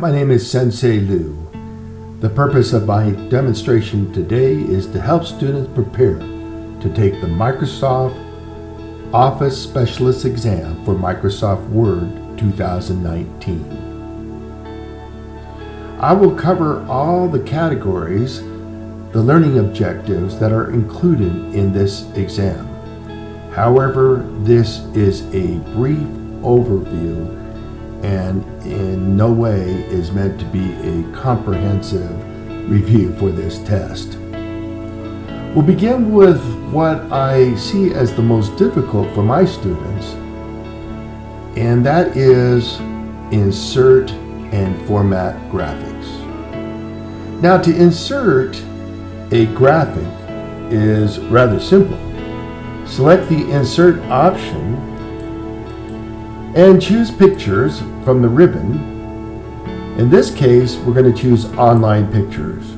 my name is Senseilue. The purpose of my demonstration today is to help students prepare to take the Microsoft Office Specialist exam for Microsoft Word 2019. I will cover all the categories, the learning objectives that are included in this exam. However, this is a brief overview and in no way is meant to be a comprehensive review for this test. We'll begin with what I see as the most difficult for my students, and that is insert and format graphics. Now, to insert a graphic is rather simple. Select the Insert option and choose Pictures from the ribbon. In this case, we're going to choose Online Pictures.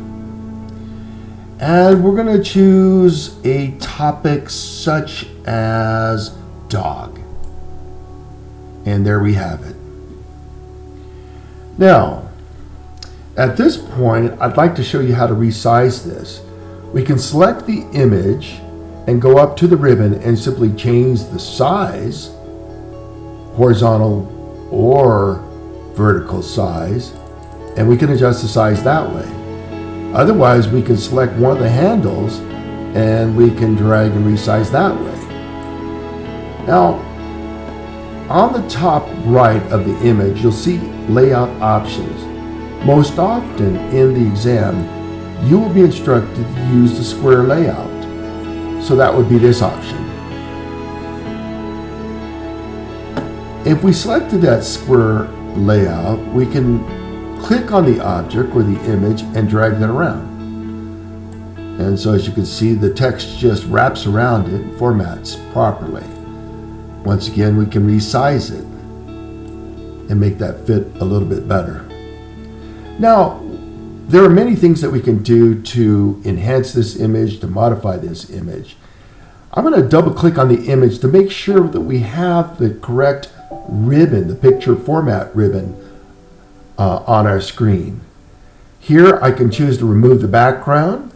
And we're going to choose a topic such as dog. And there we have it. Now, at this point, I'd like to show you how to resize this. We can select the image and go up to the ribbon and simply change the size, horizontal or vertical size, and we can adjust the size that way. Otherwise, we can select one of the handles and we can drag and resize that way. Now, on the top right of the image, you'll see layout options. Most often in the exam, you will be instructed to use the square layout. So that would be this option. If we selected that square layout, we can click on the object or the image and drag that around. And so as you can see, the text just wraps around it and formats properly. Once again, we can resize it and make that fit a little bit better. Now, there are many things that we can do to enhance this image, to modify this image. I'm going to double click on the image to make sure that we have the correct ribbon, the picture format ribbon on our screen. Here I can choose to remove the background.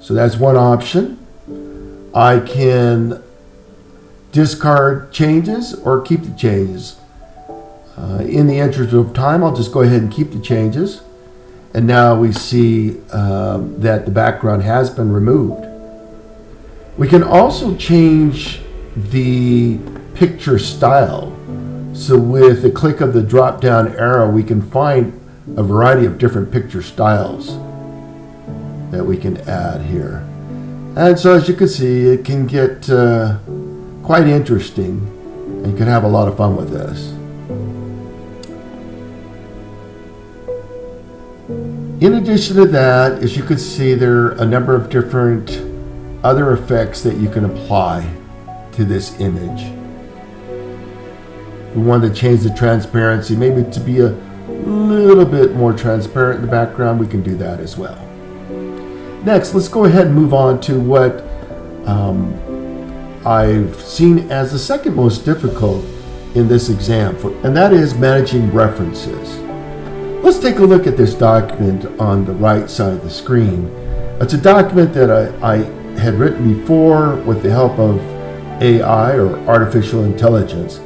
So that's one option. I can discard changes or keep the changes. In the interest of time, I'll just go ahead and keep the changes. And now we see that the background has been removed. We can also change the picture style. So with the click of the drop down arrow, we can find a variety of different picture styles that we can add here. And so as you can see, it can get quite interesting and you can have a lot of fun with this. In addition to that, as you can see, there are a number of different other effects that you can apply to this image. We want to change the transparency, maybe to be a little bit more transparent in the background, we can do that as well. Next, let's go ahead and move on to what I've seen as the second most difficult in this exam, and that is managing references. Let's take a look at this document on the right side of the screen. It's a document that I had written before with the help of AI or artificial intelligence.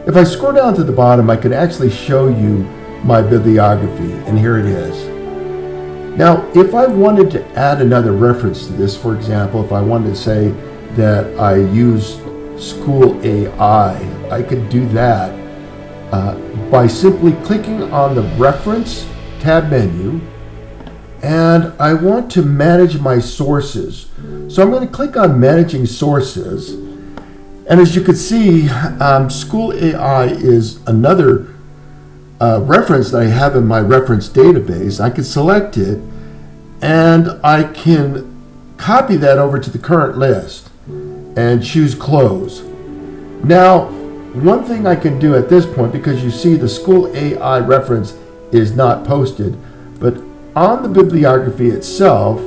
If I scroll down to the bottom, I can actually show you my bibliography, and here it is. Now, if I wanted to add another reference to this, for example, if I wanted to say that I use School AI, I could do that by simply clicking on the Reference tab menu, and I want to manage my sources. So I'm going to click on Managing Sources, and as you can see, School AI is another reference that I have in my reference database. I can select it, and I can copy that over to the current list and choose Close. Now, one thing I can do at this point, because you see the School AI reference is not posted, but on the bibliography itself,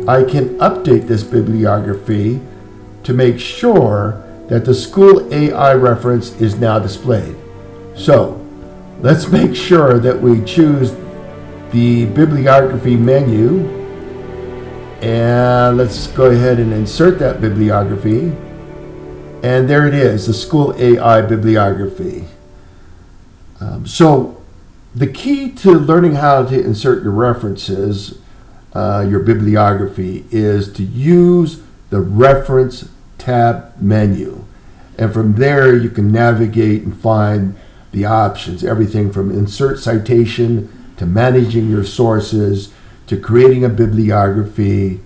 I can update this bibliography to make sure that the School AI reference is now displayed. So let's make sure that we choose the bibliography menu, and let's go ahead and insert that bibliography. And there it is, the School AI bibliography. So the key to learning how to insert your references, your bibliography, is to use the Reference tab menu. And from there, you can navigate and find the options, everything from insert citation to managing your sources to creating a bibliography.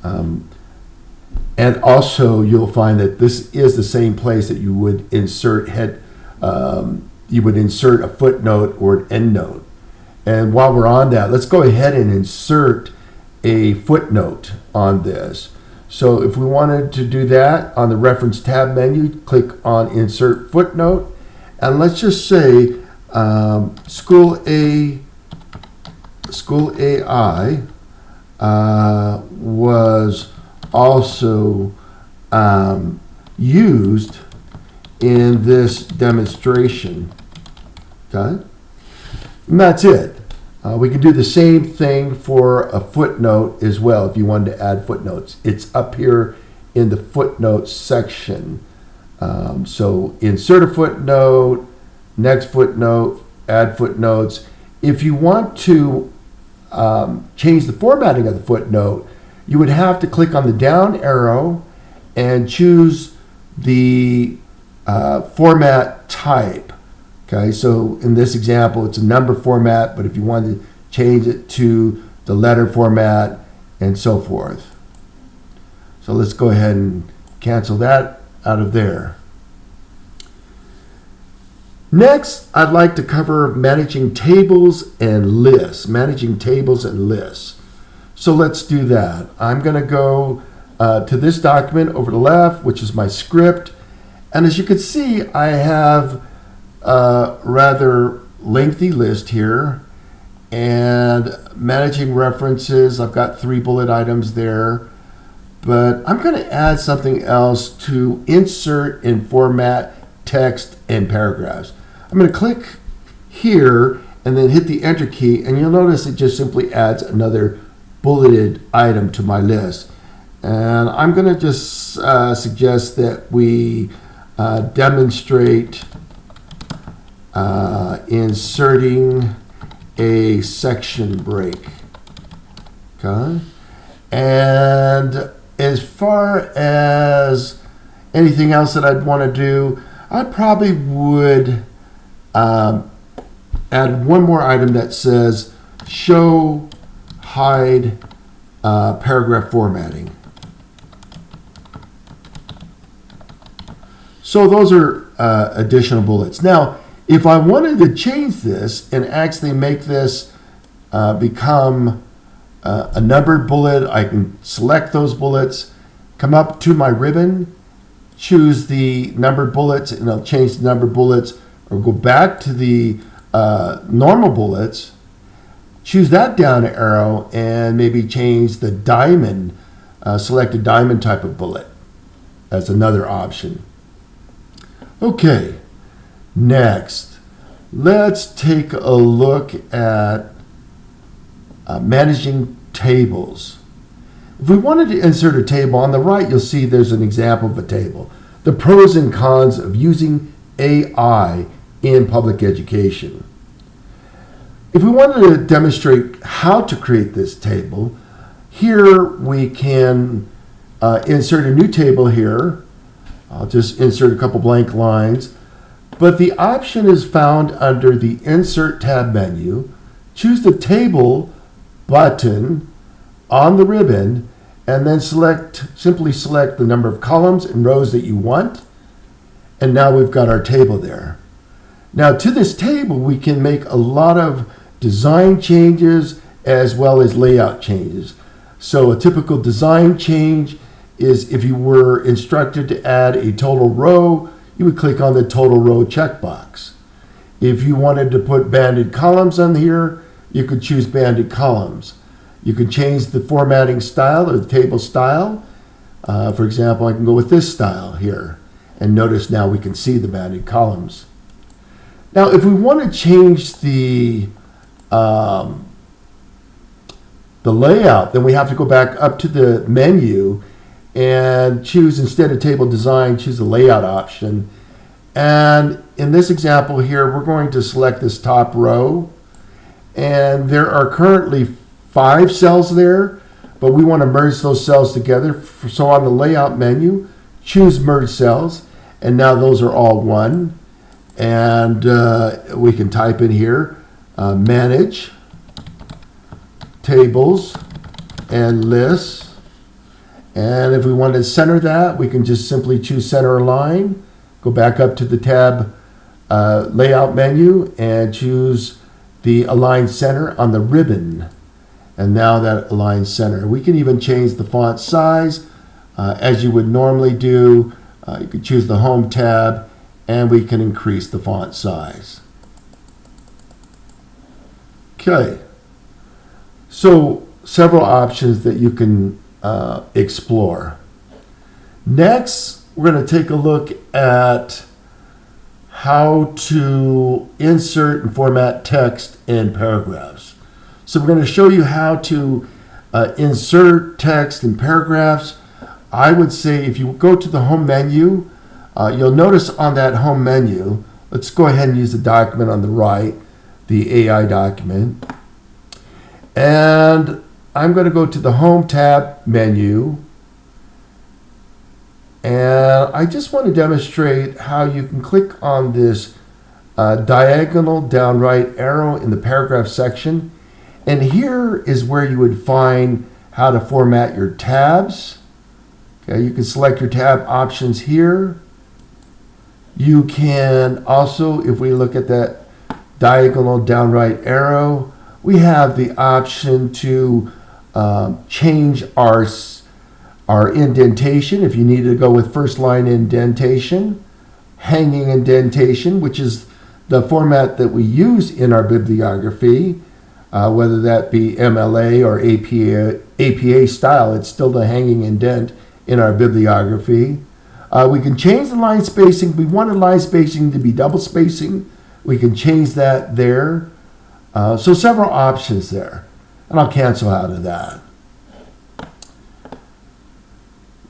And also, you'll find that this is the same place that you would insert a footnote or an endnote. And while we're on that, let's go ahead and insert a footnote on this. So if we wanted to do that, on the Reference tab menu, click on Insert Footnote, and let's just say School AI was also used in this demonstration. Okay? And that's it. We can do the same thing for a footnote as well if you wanted to add footnotes. It's up here in the footnotes section. So insert a footnote, next footnote, add footnotes. If you want to change the formatting of the footnote, you would have to click on the down arrow and choose the format type. Okay, so in this example, it's a number format, but if you wanted to change it to the letter format and so forth. So let's go ahead and cancel that out of there. Next, I'd like to cover managing tables and lists. Managing tables and lists. So let's do that. I'm going to go to this document over the left, which is my script. And as you can see, I have a rather lengthy list here. And managing references, I've got 3 bullet items there. But I'm going to add something else to insert and format text and paragraphs. I'm going to click here and then hit the Enter key, and you'll notice it just simply adds another bulleted item to my list. And I'm going to just suggest that we demonstrate inserting a section break. Okay. And as far as anything else that I'd want to do, I probably would add one more item that says show hide paragraph formatting. So those are additional bullets. Now, if I wanted to change this and actually make this become a numbered bullet, I can select those bullets, come up to my ribbon, choose the numbered bullets, and I'll change the numbered bullets, or go back to the normal bullets, choose that down arrow, and maybe change the diamond, select a diamond type of bullet as another option. Okay, next, let's take a look at managing tables. If we wanted to insert a table, on the right you'll see there's an example of a table. The pros and cons of using AI in public education. If we wanted to demonstrate how to create this table, here we can insert a new table here. I'll just insert a couple blank lines. But the option is found under the Insert tab menu. Choose the Table button on the ribbon, and then simply select the number of columns and rows that you want. And now we've got our table there. Now to this table, we can make a lot of design changes as well as layout changes. So a typical design change is if you were instructed to add a total row, you would click on the total row checkbox. If you wanted to put banded columns on here, you could choose banded columns. You could change the formatting style or the table style. For example, I can go with this style here. And notice now we can see the banded columns. Now, if we want to change the layout, then we have to go back up to the menu and choose, instead of table design, choose the layout option. And in this example here, we're going to select this top row. And there are currently 5 cells there, but we want to merge those cells together. So on the layout menu, choose merge cells. And now those are all one. And we can type in here, manage tables and lists. And if we want to center that, we can just simply choose center align, go back up to the tab layout menu and choose the align center on the ribbon. And now that aligns center. We can even change the font size as you would normally do. You could choose the home tab and we can increase the font size. Okay. So several options that you can explore. Next, we're going to take a look at how to insert and format text in paragraphs. So we're going to show you how to insert text in paragraphs. I would say if you go to the home menu, you'll notice on that home menu, let's go ahead and use the document on the right, the AI document. And I'm going to go to the Home tab menu, and I just want to demonstrate how you can click on this diagonal down right arrow in the paragraph section, and here is where you would find how to format your tabs. Okay, you can select your tab options here. You can also, if we look at that diagonal down right arrow, we have the option to change our indentation if you need to go with first line indentation, hanging indentation, which is the format that we use in our bibliography, whether that be MLA or APA style, it's still the hanging indent in our bibliography. We can change the line spacing. If we wanted line spacing to be double spacing, we can change that there. So several options there, and I'll cancel out of that.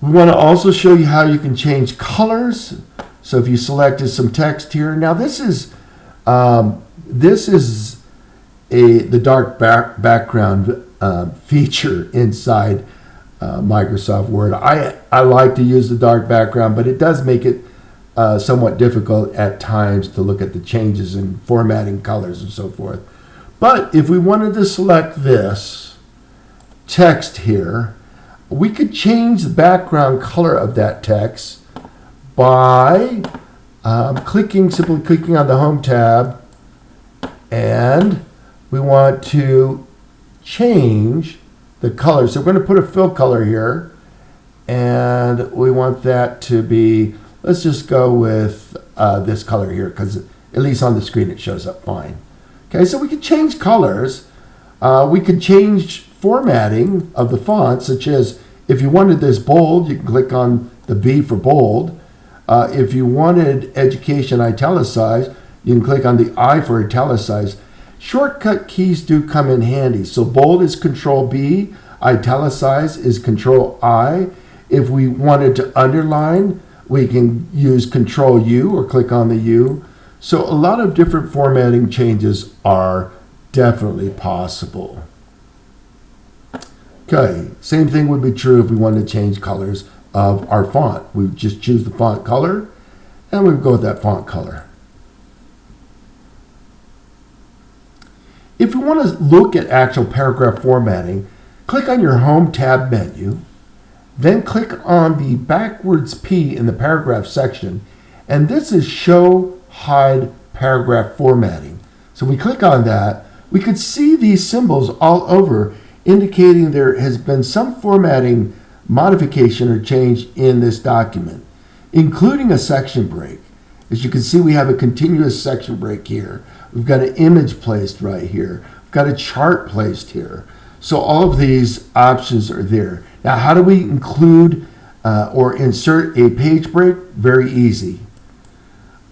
We want to also show you how you can change colors. So if you selected some text here, now this is the dark background feature inside Microsoft Word. I like to use the dark background, but it does make it somewhat difficult at times to look at the changes in formatting colors and so forth. But if we wanted to select this text here, we could change the background color of that text by simply clicking on the Home tab, and we want to change the color. So we're going to put a fill color here, and we want that to be, let's just go with this color here, because at least on the screen it shows up fine. Okay, so we can change colors. We can change formatting of the font, such as if you wanted this bold, you can click on the B for bold. If you wanted education italicized, you can click on the I for italicized. Shortcut keys do come in handy. So bold is Control B, italicized is Control I. If we wanted to underline, we can use Control U or click on the U. So a lot of different formatting changes are definitely possible. Okay, same thing would be true if we wanted to change colors of our font. We would just choose the font color, and we would go with that font color. If you want to look at actual paragraph formatting, click on your Home tab menu, then click on the backwards P in the paragraph section, and this is Show Hide Paragraph Formatting. So we click on that, we could see these symbols all over, indicating there has been some formatting modification or change in this document, including a section break. As you can see, we have a continuous section break here. We've got an image placed right here. We've got a chart placed here. So all of these options are there. Now, how do we include or insert a page break? Very easy.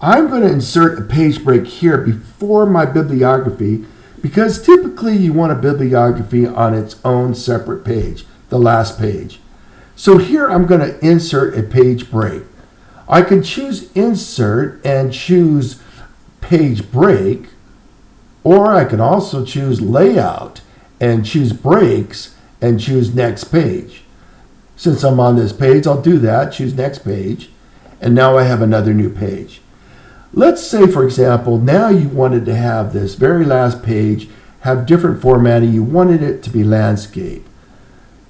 I'm going to insert a page break here before my bibliography, because typically you want a bibliography on its own separate page, the last page. So here I'm going to insert a page break. I can choose insert and choose page break, or I can also choose layout and choose breaks and choose next page. Since I'm on this page, I'll do that, choose next page, and now I have another new page. Let's say, for example, now you wanted to have this very last page have different formatting. You wanted it to be landscape.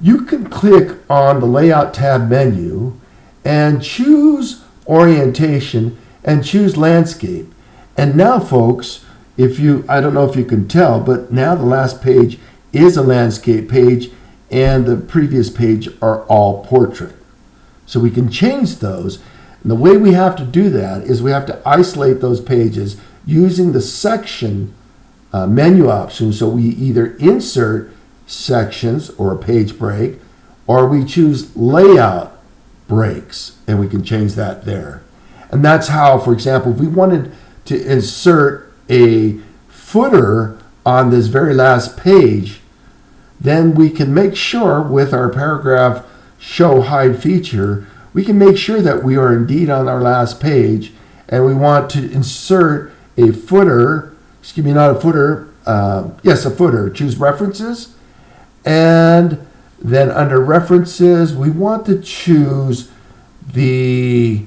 You can click on the Layout tab menu and choose Orientation and choose Landscape. And now, folks, I don't know if you can tell, but now the last page is a landscape page and the previous page are all portrait. So we can change those. And the way we have to do that is we have to isolate those pages using the section menu option. So we either insert sections or a page break, or we choose layout breaks, and we can change that there. And that's how, for example, if we wanted to insert a footer on this very last page, then we can make sure with our paragraph show hide feature, we can make sure that we are indeed on our last page, and we want to insert a footer, not a footer, yes, a footer. Choose references, and then under references, we want to choose the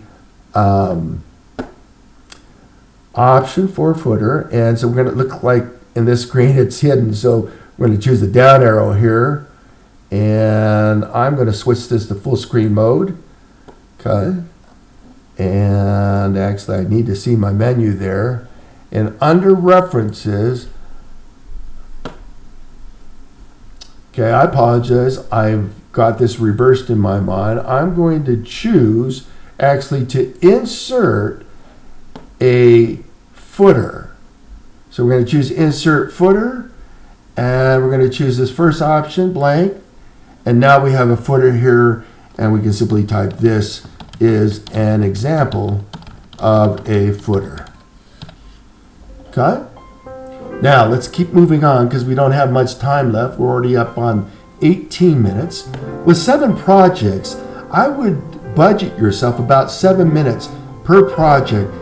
option for footer, and so we're going to look like in this screen it's hidden, so we're going to choose the down arrow here, and I'm going to switch this to full screen mode. Okay, and actually I need to see my menu there, and under references, okay, I apologize, I've got this reversed in my mind. I'm going to choose actually to insert a footer. So we're going to choose insert footer, and we're going to choose this first option, blank, and now we have a footer here, and we can simply type this is an example of a footer. Okay? Now let's keep moving on because we don't have much time left. We're already up on 18 minutes. With 7 projects, I would budget yourself about 7 minutes per project.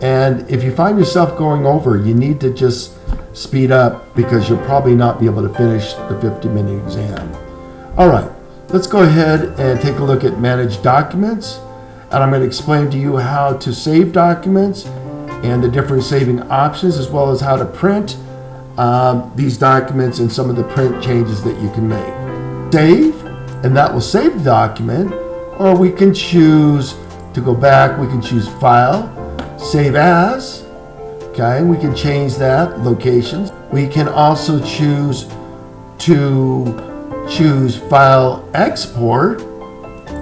And if you find yourself going over, you need to just speed up because you'll probably not be able to finish the 50-minute exam. All right, let's go ahead and take a look at Manage Documents. And I'm going to explain to you how to save documents and the different saving options, as well as how to print these documents and some of the print changes that you can make. Save, and that will save the document, or we can choose to go back. We can choose File, Save As, okay, we can change that, locations. We can also choose to choose File Export,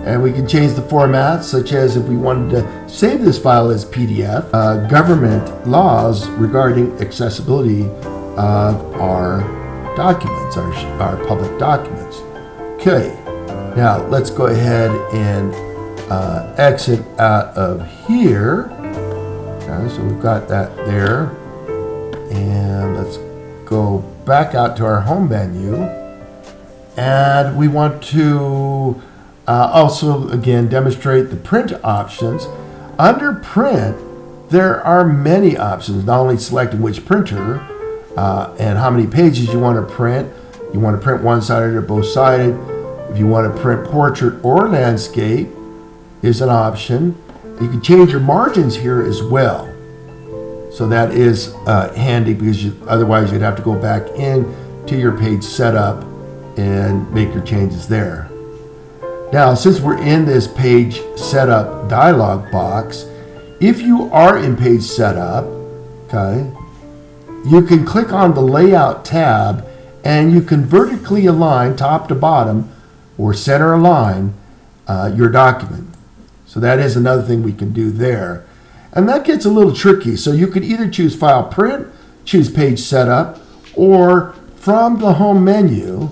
and we can change the format, such as if we wanted to save this file as PDF, government laws regarding accessibility of our documents, our public documents. Okay, now let's go ahead and exit out of here. Okay, so we've got that there. And let's go back out to our home menu. And we want to also, again, demonstrate the print options. Under print, there are many options, not only selecting which printer and how many pages you want to print. You want to print one-sided or both-sided. If you want to print portrait or landscape, is an option. You can change your margins here as well. So that is handy because otherwise you'd have to go back in to your page setup and make your changes there. Now, since we're in this page setup dialog box, if you are in page setup, okay, you can click on the layout tab and you can vertically align top to bottom or center align your document. So that is another thing we can do there. And that gets a little tricky. So you could either choose File Print, choose Page Setup, or from the home menu,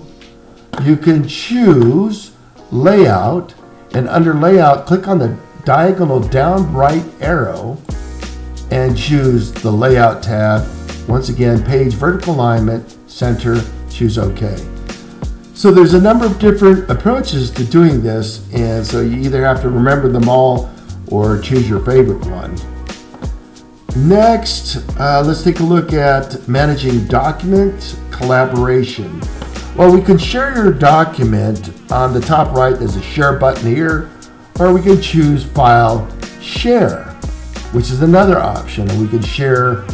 you can choose Layout, and under Layout, click on the diagonal down right arrow, and choose the Layout tab. Once again, page vertical alignment, center, choose OK. So there's a number of different approaches to doing this, and so you either have to remember them all or choose your favorite one. Next, let's take a look at managing document collaboration. Well, we can share your document. On the top right, there's a share button here, or we can choose File, Share, which is another option. And we can share,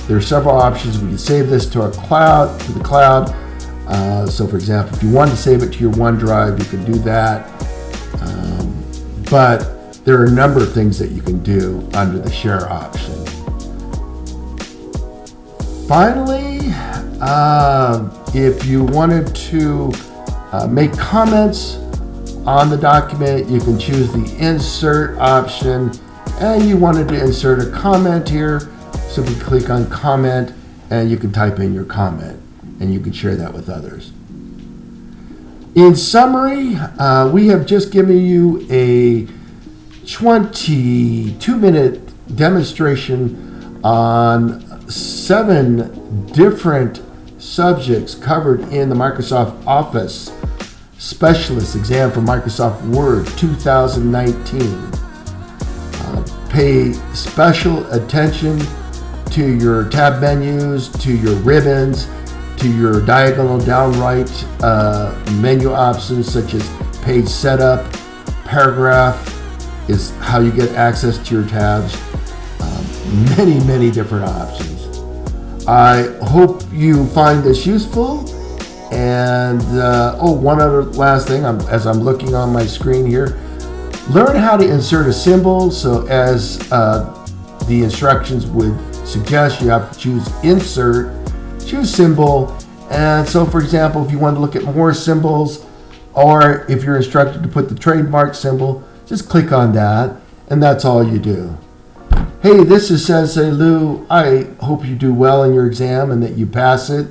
there are several options. We can save this to the cloud. So for example, if you want to save it to your OneDrive, you can do that. But there are a number of things that you can do under the share option. Finally, if you wanted to make comments on the document, you can choose the insert option, and you wanted to insert a comment here, simply click on comment and you can type in your comment and you can share that with others. In summary, we have just given you a 22-minute demonstration on 7 different subjects covered in the Microsoft Office Specialist exam for Microsoft Word 2019. Pay special attention to your tab menus, to your ribbons, to your diagonal downright menu options such as page setup, paragraph is how you get access to your tabs. Many different options. I hope you find this useful. And one other last thing, as I'm looking on my screen here, learn how to insert a symbol. So as the instructions would suggest, you have to choose Insert, choose Symbol. And so for example, if you want to look at more symbols, or if you're instructed to put the trademark symbol, just click on that, and that's all you do. Hey, this is Senseilue. I hope you do well in your exam and that you pass it,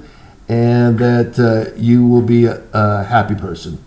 and that you will be a happy person.